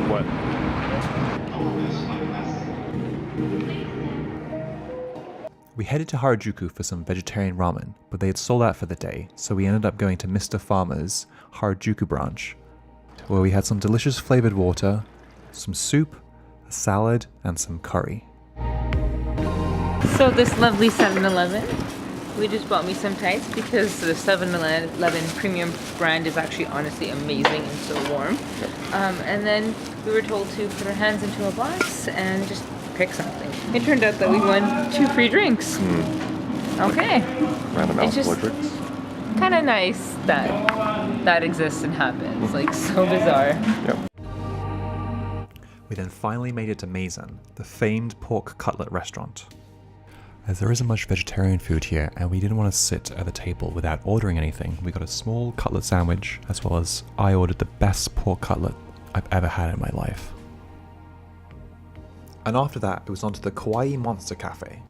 What? We headed to Harajuku for some vegetarian ramen, but they had sold out for the day, so we ended up going to Mr. Farmer's Harajuku branch, where we had some delicious flavored water, some soup, a salad, and some curry. So this lovely 7-Eleven, we just bought me some tights because the 7-Eleven premium brand is actually honestly amazing and so warm. And then we were told to put our hands into a box and just pick something. It turned out that we won 2 free drinks. Okay. Random It's just alcohol drinks. kind of nice that that exists and happens. Like, so bizarre. Yep. We then finally made it to Maison, the famed pork cutlet restaurant. As there isn't much vegetarian food here and we didn't want to sit at the table without ordering anything, we got a small cutlet sandwich, as well as I ordered the best pork cutlet I've ever had in my life. And after that, it was on to the Kawaii Monster Cafe.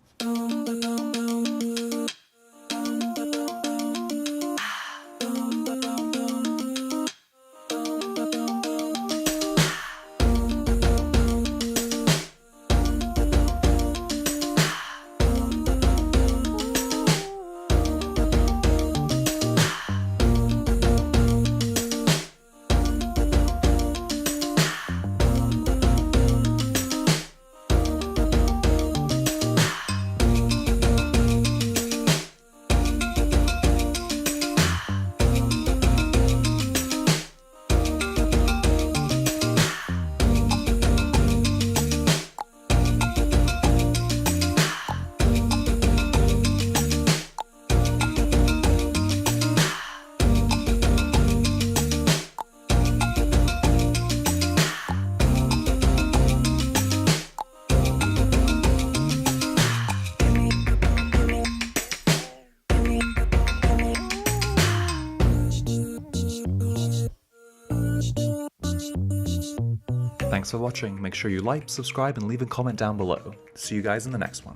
Thanks for watching. Make sure you like, subscribe, and leave a comment down below. See you guys in the next one.